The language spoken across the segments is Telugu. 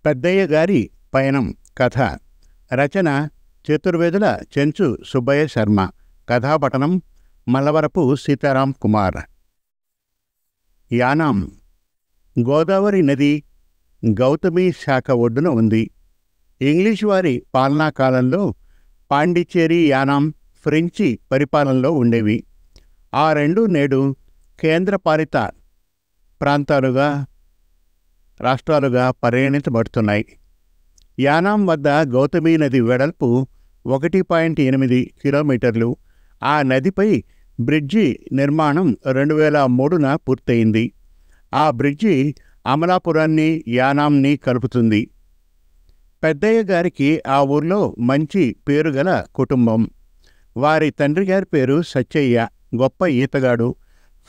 పెద్దయ్య గారి పయనం కథ. రచన చతుర్వేదుల చెంచు సుబ్బయ్య శర్మ. కథాపఠనం మల్లవరపు సీతారాం కుమార్. యానాం గోదావరి నది గౌతమి శాఖ ఒడ్డున ఉంది. ఇంగ్లీషు వారి పాలనా కాలంలో పాండిచ్చేరి, యానాం ఫ్రెంచి పరిపాలనలో ఉండేవి. ఆ రెండు నేడు కేంద్రపాలిత రాష్ట్రాలుగా పరిగణించబడుతున్నాయి. యానాం వద్ద గౌతమి నది వెడల్పు 1.8 కిలోమీటర్లు. ఆ నదిపై బ్రిడ్జి నిర్మాణం 2003న పూర్తయింది. ఆ బ్రిడ్జి అమలాపురాన్ని, యానాంని కలుపుతుంది. పెద్దయ్య గారికి ఆ ఊర్లో మంచి పేరుగల కుటుంబం. వారి తండ్రి గారి పేరు సచ్చయ్య, గొప్ప ఈతగాడు.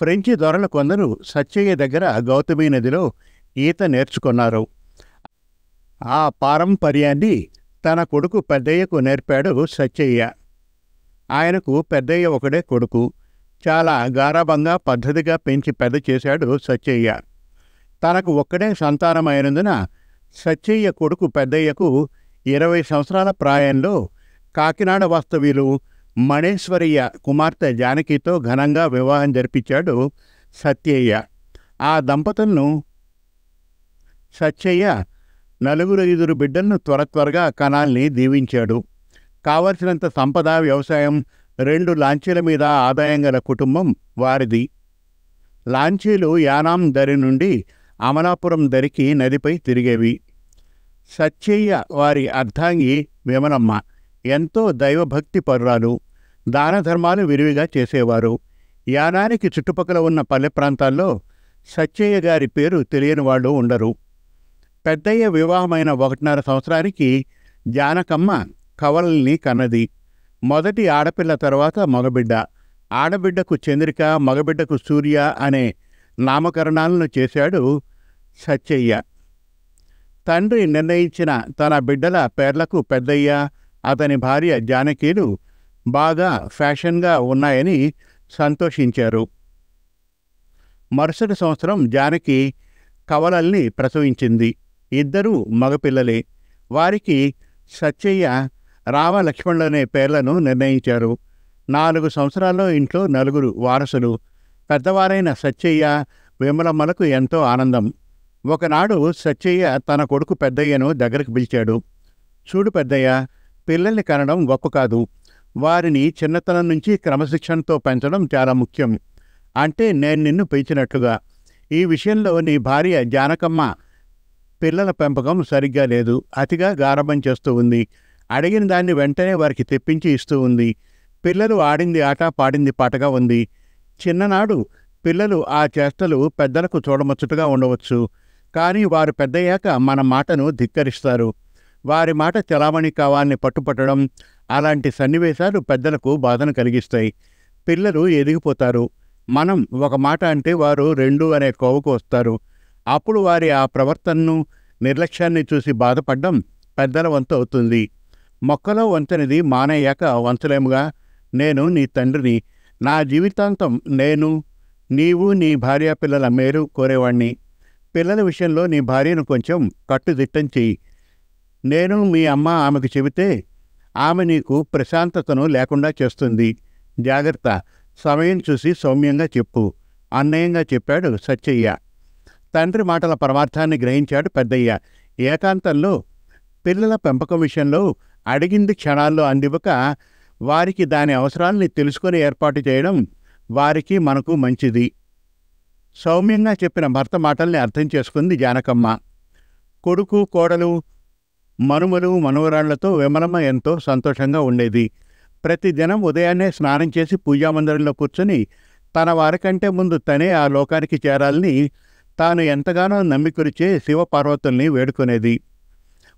ఫ్రెంచి దొరల కొందరు సచ్చయ్య దగ్గర గౌతమి నదిలో ఈత నేర్చుకున్నారు. ఆ పారంపర్యాన్ని తన కొడుకు పెద్దయ్యకు నేర్పాడు సచ్చయ్య. ఆయనకు పెద్దయ్య ఒకడే కొడుకు. చాలా గారాబంగా పద్ధతిగా పెంచి పెద్ద చేశాడు సచ్చయ్య. తనకు ఒక్కడే సంతానమైనందున సచ్చయ్య కొడుకు పెద్దయ్యకు 20 సంవత్సరాల ప్రాయంలో కాకినాడ వాస్తవ్యులు మణేశ్వరయ్య కుమార్తె జానకితో ఘనంగా వివాహం జరిపించాడు సత్యయ్య. ఆ దంపతులను సచ్చయ్య 4-5 బిడ్డలను త్వరగా కనాల్ని దీవించాడు. కావలసినంత సంపద, వ్యవసాయం, 2 లాంచీల మీద ఆదాయం గల కుటుంబం వారిది. లాంచీలు యానాం దరి నుండి అమలాపురం దరికి నదిపై తిరిగేవి. సచ్చయ్య వారి అర్ధాంగి విమలమ్మ ఎంతో దైవభక్తి పరురాలు. దాన ధర్మాలు విరివిగా చేసేవారు. యానానికి చుట్టుపక్కల ఉన్న పల్లె ప్రాంతాల్లో సచ్చయ్య గారి పేరు తెలియని వాళ్ళు ఉండరు. పెద్దయ్య వివాహమైన 1.5 సంవత్సరానికి జానకమ్మ కవలల్ని కన్నది. మొదటి ఆడపిల్ల తర్వాత మగబిడ్డ. ఆడబిడ్డకు చంద్రిక, మగబిడ్డకు సూర్య అనే నామకరణాలను చేశాడు సచ్చయ్య. తండ్రి నిర్ణయించిన తన బిడ్డల పేర్లకు పెద్దయ్య, అతని భార్య జానకీలు బాగా ఫ్యాషన్గా ఉన్నాయని సంతోషించారు. మరుసటి సంవత్సరం జానకి కవలల్ని ప్రసవించింది. 2 మగపిల్లలే. వారికి సచ్చయ్య, రామ, లక్ష్మణులనే పేర్లను నిర్ణయించారు. 4 సంవత్సరాల్లో ఇంట్లో 4 వారసులు. పెద్దవారైన సచ్చయ్య, విమలమ్మలకు ఎంతో ఆనందం. ఒకనాడు సచ్చయ్య తన కొడుకు పెద్దయ్యను దగ్గరకు పిలిచాడు. చూడు పెద్దయ్య, పిల్లల్ని కనడం గొప్ప కాదు. వారిని చిన్నతనం నుంచి క్రమశిక్షణతో పెంచడం చాలా ముఖ్యం. అంటే నేను నిన్ను పెంచినట్లుగా. ఈ విషయంలో నీ భార్య జానకమ్మ పిల్లల పెంపకం సరిగ్గా లేదు. అతిగా గారాబం చేస్తూ ఉంది. అడిగిన దాన్ని వెంటనే వారికి తెప్పించి ఇస్తూ ఉంది. పిల్లలు ఆడింది ఆట, పాడింది పాటగా ఉంది. చిన్ననాడు పిల్లలు ఆ చేష్టలు పెద్దలకు చూడముచ్చటగా ఉండవచ్చు. కానీ వారు పెద్దయ్యాక మన మాటను ధిక్కరిస్తారు. వారి మాట చలామణి కావాలని పట్టుపట్టడం, అలాంటి సన్నివేశాలు పెద్దలకు బాధను కలిగిస్తాయి. పిల్లలు ఎదిగిపోతారు. మనం ఒక మాట అంటే వారు 2 అనే కోవకు వస్తారు. అప్పుడు వారి ఆ ప్రవర్తనను, నిర్లక్ష్యాన్ని చూసి బాధపడ్డం పెద్దల వంతు అవుతుంది. మొక్కలో వంతెనది మానయ్యాక వంచలేముగా. నేను నీ తండ్రిని. నా జీవితాంతం నేను, నీవు, నీ భార్య పిల్లల మేలు కోరేవాణ్ణి. పిల్లల విషయంలో నీ భార్యను కొంచెం కట్టుదిట్టం చెయ్యి. నేను మీ అమ్మ ఆమెకు చెబితే ఆమె నీకు ప్రశాంతతను లేకుండా చేస్తుంది. జాగ్రత్త. సమయం చూసి సౌమ్యంగా చెప్పు, అన్నయంగా చెప్పాడు సచ్చయ్య. తండ్రి మాటల పరమార్థాన్ని గ్రహించాడు పెద్దయ్య. ఏకాంతంలో పిల్లల పెంపకం విషయంలో అడిగింది క్షణాల్లో అందివ్వక వారికి దాని అవసరాల్ని తెలుసుకొని ఏర్పాటు చేయడం వారికి మనకు మంచిది. సౌమ్యంగా చెప్పిన భర్త మాటల్ని అర్థం చేసుకుంది జానకమ్మ. కొడుకు, కోడలు, మనుమలు, మనవరాళ్లతో విమలమ్మ ఎంతో సంతోషంగా ఉండేది. ప్రతిదినం ఉదయాన్నే స్నానం చేసి పూజామందిరంలో కూర్చొని తన వారికంటే ముందు తనే ఆ లోకానికి చేరాలని తాను ఎంతగానో నమ్మికొలిచే శివపార్వతుల్ని వేడుకునేది.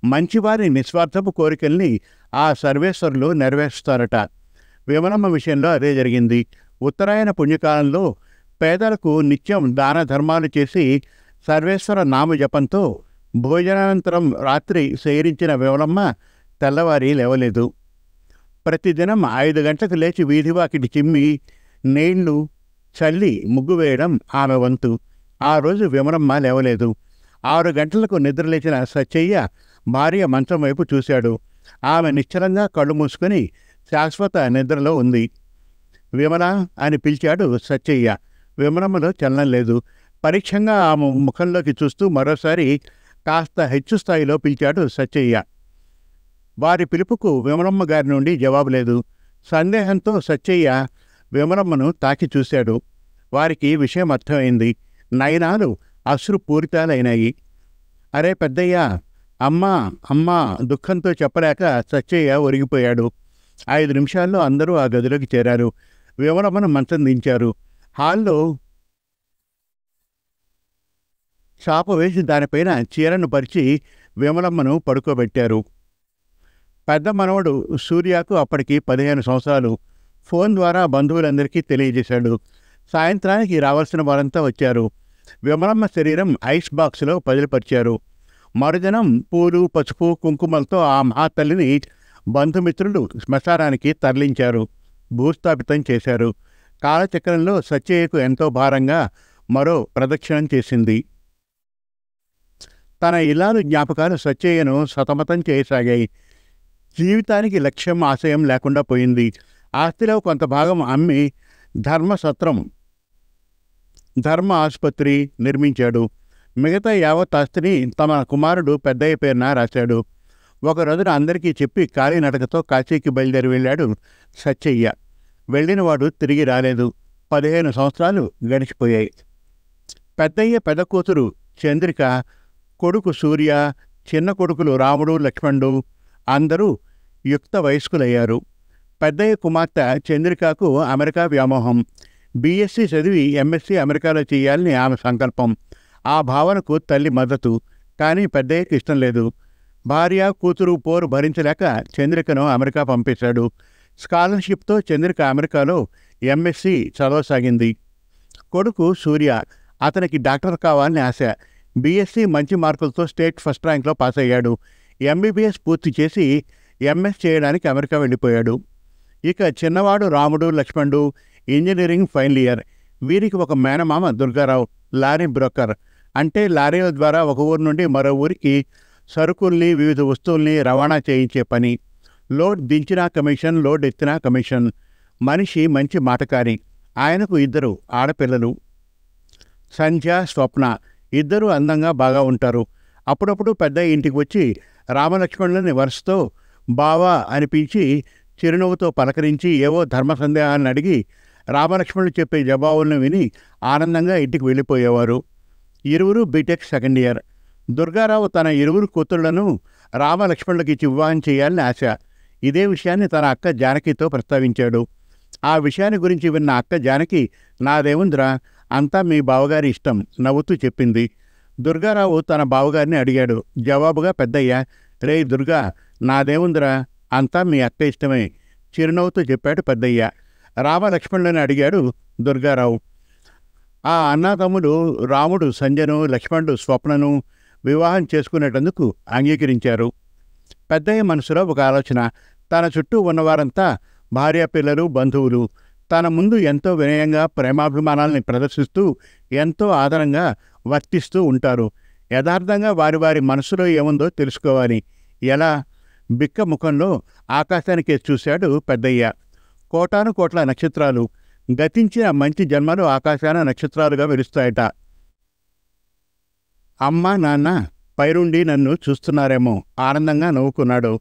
మంచివారి నిస్వార్థపు కోరికల్ని ఆ సర్వేశ్వరులు నెరవేరుస్తారట. విమలమ్మ విషయంలో అదే జరిగింది. ఉత్తరాయణ పుణ్యకాలంలో పేదలకు నిత్యం దాన ధర్మాలు చేసి సర్వేశ్వర నామజపంతో భోజనానంతరం రాత్రి సేరించిన విమలమ్మ తెల్లవారి లేవలేదు. ప్రతిదినం 5 గంటలకు లేచి వీధివాకిటి చిమ్మి నీళ్లు చల్లి ముగ్గు వేయడం ఆమె వంతు. ఆ రోజు విమలమ్మ లేవలేదు. 6 గంటలకు నిద్రలేచిన సచ్చయ్య భార్య మంచం వైపు చూశాడు. ఆమె నిశ్చలంగా కళ్ళు మూసుకొని శాశ్వత నిద్రలో ఉంది. విమల అని పిలిచాడు సచ్చయ్య. విమలమ్మలో చలనం లేదు. పరీక్షంగా ఆమె ముఖంలోకి చూస్తూ మరోసారి కాస్త హెచ్చు స్థాయిలో పిలిచాడు సచ్చయ్య. వారి పిలుపుకు విమలమ్మ గారి నుండి జవాబు లేదు. సందేహంతో సచ్చయ్య విమలమ్మను తాకి చూశాడు. వారికి విషయం అర్థమైంది. నయనాలు అశ్రుపూరితాలైనాయి. అరే పెద్దయ్యా, అమ్మా అమ్మా దుఃఖంతో చెప్పలేక సచ్చయ్య ఒరిగిపోయాడు. 5 నిమిషాల్లో అందరూ ఆ గదిలోకి చేరారు. విమలమ్మను మంచం దించారు. హాల్లో చాప వేసి దానిపైన చీరను పరిచి విమలమ్మను పడుకోబెట్టారు. పెద్ద మనవడు సూర్యకు అప్పటికి 15 సంవత్సరాలు. ఫోన్ ద్వారా బంధువులందరికీ తెలియజేశాడు. సాయంత్రానికి రావాల్సిన వారంతా వచ్చారు. విమలమ్మ శరీరం ఐస్ బాక్సులో పదిలిపరిచారు. మరుదినం పూలు, పసుపు, కుంకుమలతో ఆ మహాతల్లిని బంధుమిత్రులు శ్మశానానికి తరలించారు. భూస్థాపితం చేశారు. కాలచక్రంలో సచ్చయ్యకు ఎంతో భారంగా మరో ప్రదక్షిణం చేసింది. తన ఇల్లాలు జ్ఞాపకాలు సచ్చయ్యను సతమతం చేయసాగాయి. జీవితానికి లక్ష్యం, ఆశయం లేకుండా పోయింది. ఆస్తిలో కొంత భాగం అమ్మి ధర్మ ఆసుపత్రి నిర్మించాడు. మిగతా యావత్ ఆస్తిని తమ కుమారుడు పెద్దయ్య పేరున రాశాడు. ఒక రోజున అందరికీ చెప్పి కాలినడకతో కాశీకి బయలుదేరి వెళ్ళాడు సచ్చయ్య. వెళ్ళినవాడు తిరిగి రాలేదు. 15 సంవత్సరాలు గడిచిపోయాయి. పెద్దయ్య పెద్ద కూతురు చంద్రిక, కొడుకు సూర్య, చిన్న కొడుకులు రాముడు, లక్ష్మణుడు అందరూ యుక్త వయస్కులయ్యారు. పెద్దయ్య కుమార్తె చంద్రికకు అమెరికా వ్యామోహం. బీఎస్సీ చదివి ఎంఎస్సీ అమెరికాలో చేయాలని ఆమె సంకల్పం. ఆ భావనకు తల్లి మద్దతు. కానీ పెద్దయ్యకి ఇష్టం లేదు. భార్య, కూతురు పోరు భరించలేక చంద్రికను అమెరికా పంపేశాడు. స్కాలర్షిప్తో చంద్రిక అమెరికాలో ఎంఎస్సీ చదవసాగింది. కొడుకు సూర్య, అతనికి డాక్టర్ కావాలని ఆశ. బీఎస్సీ మంచి మార్కులతో స్టేట్ ఫస్ట్ ర్యాంక్లో పాస్ అయ్యాడు. ఎంబీబీఎస్ పూర్తి చేసి ఎంఎస్ చేయడానికి అమెరికా వెళ్ళిపోయాడు. ఇక చిన్నవాడు రాముడు, లక్ష్మణుడు ఇంజనీరింగ్ ఫైనల్ ఇయర్. వీరికి ఒక మేనమామ దుర్గారావు, లారీ బ్రోకర్. అంటే లారీల ద్వారా ఒక ఊరు నుండి మరో ఊరికి సరుకుల్ని, వివిధ వస్తువుల్ని రవాణా చేయించే పని. లోడ్ దించినా కమిషన్, లోడ్ ఎత్తినా కమిషన్. మనిషి మంచి మాటకారి. ఆయనకు 2 ఆడపిల్లలు, సంధ్య, స్వప్న. 2 అందంగా బాగా ఉంటారు. అప్పుడప్పుడు పెద్ద ఇంటికి వచ్చి రామలక్ష్మణులని వరుసతో బావా అనిపించి చిరునవ్వుతో పలకరించి ఏవో ధర్మ సందేహాలను అడిగి రామలక్ష్మణులు చెప్పే జవాబులను విని ఆనందంగా ఇంటికి వెళ్ళిపోయేవారు. 2 బీటెక్ సెకండ్ ఇయర్. దుర్గారావు తన 2 కూతుళ్లను రామలక్ష్మణులకి ఇచ్చి వివాహం చేయాలని ఆశ. ఇదే విషయాన్ని తన అక్క జానకితో ప్రస్తావించాడు. ఆ విషయాన్ని గురించి విన్న అక్క జానకి, నాదేముందిరా, అంతా మీ బావగారి ఇష్టం నవ్వుతూ చెప్పింది. దుర్గారావు తన బావగారిని అడిగాడు. జవాబుగా పెద్దయ్య, రే దుర్గా, నాదేముందిరా, అంతా మీ అక్క ఇష్టమే చిరునవ్వుతూ చెప్పాడు పెద్దయ్య. రామలక్ష్మణులని అడిగాడు దుర్గారావు. ఆ అన్నాతమ్ముడు రాముడు సంజను, లక్ష్మణుడు స్వప్నను వివాహం చేసుకునేటందుకు అంగీకరించారు. పెద్దయ్య మనసులో ఒక ఆలోచన. తన చుట్టూ ఉన్నవారంతా భార్యాపిల్లలు, బంధువులు. తన ముందు ఎంతో వినయంగా ప్రేమాభిమానాల్ని ప్రదర్శిస్తూ ఎంతో ఆదరంగా వర్తిస్తూ ఉంటారు. యథార్థంగా వారి వారి మనసులో ఏముందో తెలుసుకోవాలి. ఎలా? బిక్క ముఖంలో ఆకాశానికే చూశాడు పెద్దయ్య. కోటాను కోట్ల నక్షత్రాలు, గతించిన మంచి జన్మలు ఆకాశాన నక్షత్రాలుగా వెలుస్తాయట. అమ్మా నాన్న పైరుండి నన్ను చూస్తున్నారేమో ఆనందంగా నవ్వుకున్నాడు.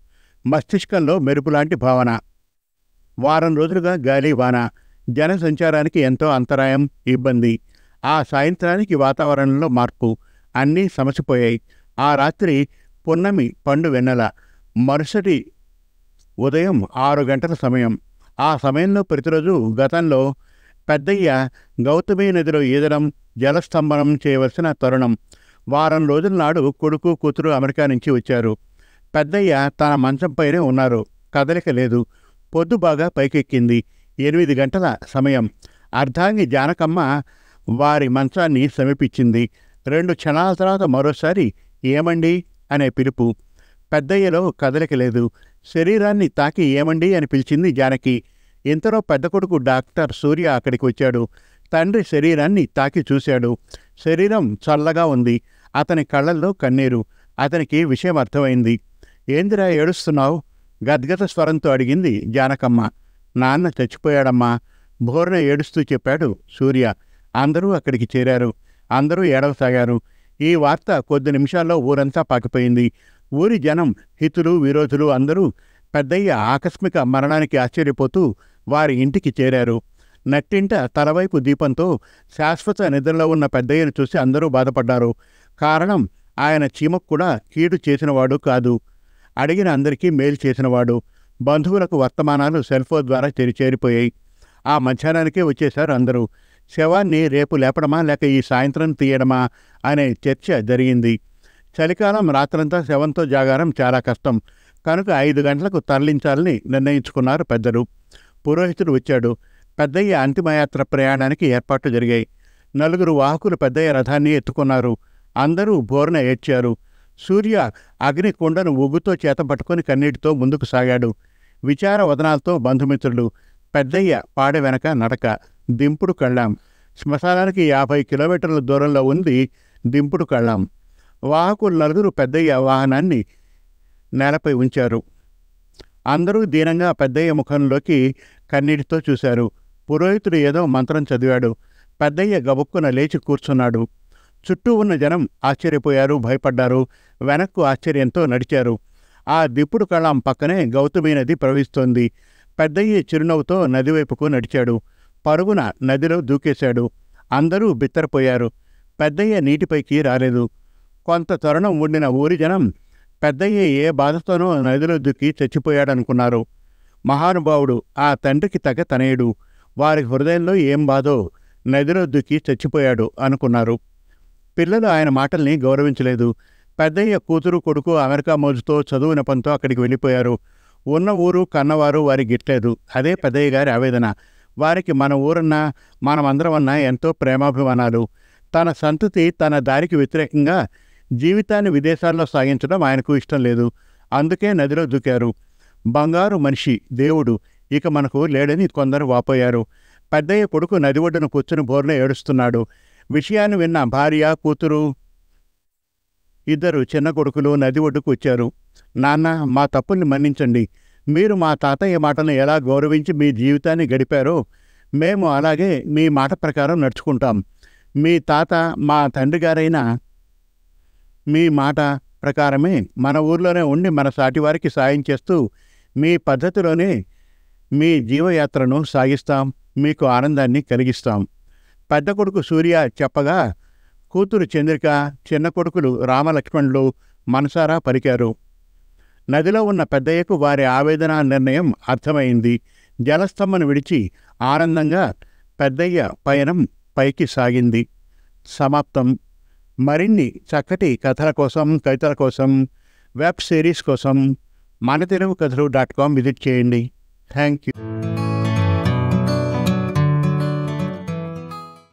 మస్తిష్కంలో మెరుపులాంటి భావన. వారం రోజులుగా గాలి వాన, జనసంచారానికి ఎంతో అంతరాయం, ఇబ్బంది. ఆ సాయంత్రానికి వాతావరణంలో మార్పు. అన్నీ సమసిపోయాయి. ఆ రాత్రి పున్నమి పండు వెన్నెల. మరుసటి ఉదయం 6 గంటల సమయం. ఆ సమయంలో ప్రతిరోజు గతంలో పెద్దయ్య గౌతమి నదిలో ఈదడం, జలస్తంభనం చేయవలసిన తరుణం. వారం రోజుల నాడు కొడుకు, కూతురు అమెరికా నుంచి వచ్చారు. పెద్దయ్య తన మంచంపైనే ఉన్నారు. కదలిక లేదు. పొద్దు బాగా పైకెక్కింది. 8 గంటల సమయం. అర్ధాంగి జానకమ్మ వారి మంచాన్ని సమీపించింది. 2 క్షణాల తర్వాత మరోసారి ఏమండి అనే పిలుపు. పెద్దయ్యలో కదలిక లేదు. శరీరాన్ని తాకి ఏమండి అని పిలిచింది జానకి. ఇంతలో పెద్ద కొడుకు డాక్టర్ సూర్య అక్కడికి వచ్చాడు. తండ్రి శరీరాన్ని తాకి చూశాడు. శరీరం చల్లగా ఉంది. అతని కళ్ళల్లో కన్నీరు. అతనికి విషయం అర్థమైంది. ఏందిరా ఏడుస్తున్నావు? గద్గద స్వరంతో అడిగింది జానకమ్మ. నాన్న చచ్చిపోయాడమ్మా, బోర్న ఏడుస్తూ చెప్పాడు సూర్య. అందరూ అక్కడికి చేరారు. అందరూ ఏడవసాగారు. ఈ వార్త కొద్ది నిమిషాల్లో ఊరంతా పాకిపోయింది. ఊరి జనం, హితులు, విరోధులు అందరూ పెద్దయ్య ఆకస్మిక మరణానికి ఆశ్చర్యపోతూ వారి ఇంటికి చేరారు. నట్టింట తలవైపు దీపంతో శాశ్వత నిద్రలో ఉన్న పెద్దయ్యను చూసి అందరూ బాధపడ్డారు. కారణం, ఆయన చీమకు కూడా కీడు చేసినవాడు కాదు, అడిగిన అందరికీ మేలు చేసినవాడు. బంధువులకు వర్తమానాలు సెల్ఫోన్ ద్వారా చేరిపోయాయి. ఆ మధ్యాహ్నానికే వచ్చేశారు అందరూ. శవాన్ని రేపు లేపడమా లేక ఈ సాయంత్రం తీయడమా అనే చర్చ జరిగింది. చలికాలం, రాత్రంతా శవంతో జాగారం చాలా కష్టం కనుక 5 గంటలకు తరలించాలని నిర్ణయించుకున్నారు పెద్దలు. పురోహితుడు వచ్చాడు. పెద్దయ్య అంతిమయాత్ర ప్రయాణానికి ఏర్పాట్లు జరిగాయి. 4 వాహకులు పెద్దయ్య రథాన్ని ఎత్తుకున్నారు. అందరూ బోర్న ఏడ్చారు. సూర్య అగ్ని కుండను ఉగ్గుతో చేతపట్టుకుని కన్నీటితో ముందుకు సాగాడు. విచార వదనాలతో బంధుమిత్రులు. పెద్దయ్య పాడె వెనక నడక. దింపుడు కళ్ళాం. శ్మశానానికి 50 కిలోమీటర్ల దూరంలో ఉంది దింపుడు కళ్ళాం. వాహకులు 4 పెద్దయ్య వాహనాన్ని నేలపై ఉంచారు. అందరూ దీనంగా పెద్దయ్య ముఖంలోకి కన్నీటితో చూశారు. పురోహితుడు ఏదో మంత్రం చదివాడు. పెద్దయ్య గబుక్కున లేచి కూర్చున్నాడు. చుట్టూ ఉన్న జనం ఆశ్చర్యపోయారు, భయపడ్డారు. వెనక్కు ఆశ్చర్యంతో నడిచారు. ఆ దిప్పుడు కళ్ళాం పక్కనే గౌతమి నది ప్రవహిస్తోంది. పెద్దయ్య చిరునవ్వుతో నదివైపుకు నడిచాడు. పరుగున నదిలో దూకేశాడు. అందరూ బిత్తరపోయారు. పెద్దయ్య నీటిపైకి రాలేదు. కొంత తరుణం ఉండిన ఊరి జనం పెద్దయ్య ఏ బాధతోనో నదిలో దూకి చచ్చిపోయాడనుకున్నారు. మహానుభావుడు, ఆ తండ్రికి తగ్గ తనయుడు, వారి హృదయంలో ఏం బాధో, నదిలో దూకి చచ్చిపోయాడు అనుకున్నారు. పిల్లలు ఆయన మాటల్ని గౌరవించలేదు. పెద్దయ్య కూతురు, కొడుకు అమెరికా మోజుతో, చదువు నెపంతో అక్కడికి వెళ్ళిపోయారు. ఉన్న ఊరు, కన్నవారు వారికి గిట్లేదు. అదే పెద్దయ్య గారి ఆవేదన. వారికి మన ఊరన్నా, మనమందరమన్నా ఎంతో ప్రేమాభిమానాలు. తన సంతతి తన దారికి వ్యతిరేకంగా జీవితాన్ని విదేశాల్లో సాగించడం ఆయనకు ఇష్టం లేదు. అందుకే నదిలో దూకారు. బంగారు మనిషి, దేవుడు ఇక మనకు లేడని కొందరు వాపోయారు. పెద్దయ్య కొడుకు నది ఒడ్డున కూర్చుని బోర్లో ఏడుస్తున్నాడు. విషయాన్ని విన్న భార్య, కూతురు, 2 చిన్న కొడుకులు నది ఒడ్డుకు వచ్చారు. నాన్న, మా తప్పుల్ని మన్నించండి. మీరు మా తాతయ్య మాటను ఎలా గౌరవించి మీ జీవితాన్ని గడిపారో మేము అలాగే మీ మాట ప్రకారం నడుచుకుంటాం. మీ తాత మా తండ్రి గారైనా మీ మాట ప్రకారమే మన ఊర్లోనే ఉండి మన సాటివారికి సాయం చేస్తూ మీ పద్ధతిలోనే మీ జీవయాత్రను సాగిస్తాం. మీకు ఆనందాన్ని కలిగిస్తాం. పెద్ద కొడుకు సూర్య చెప్పగా కూతురు చంద్రిక, చిన్న కొడుకులు రామలక్ష్మణులు మనసారా పలికారు. నదిలో ఉన్న పెద్దయ్యకు వారి ఆవేదన నిర్ణయం అర్థమైంది. జలస్తంభను విడిచి ఆనందంగా పెద్దయ్య పయనం పైకి సాగింది. సమాప్తం. మరిన్ని చక్కటి కథల కోసం, కవితల కోసం, వెబ్ సిరీస్ కోసం మనతెలుగుకథలు.com విజిట్ చేయండి. Thank you.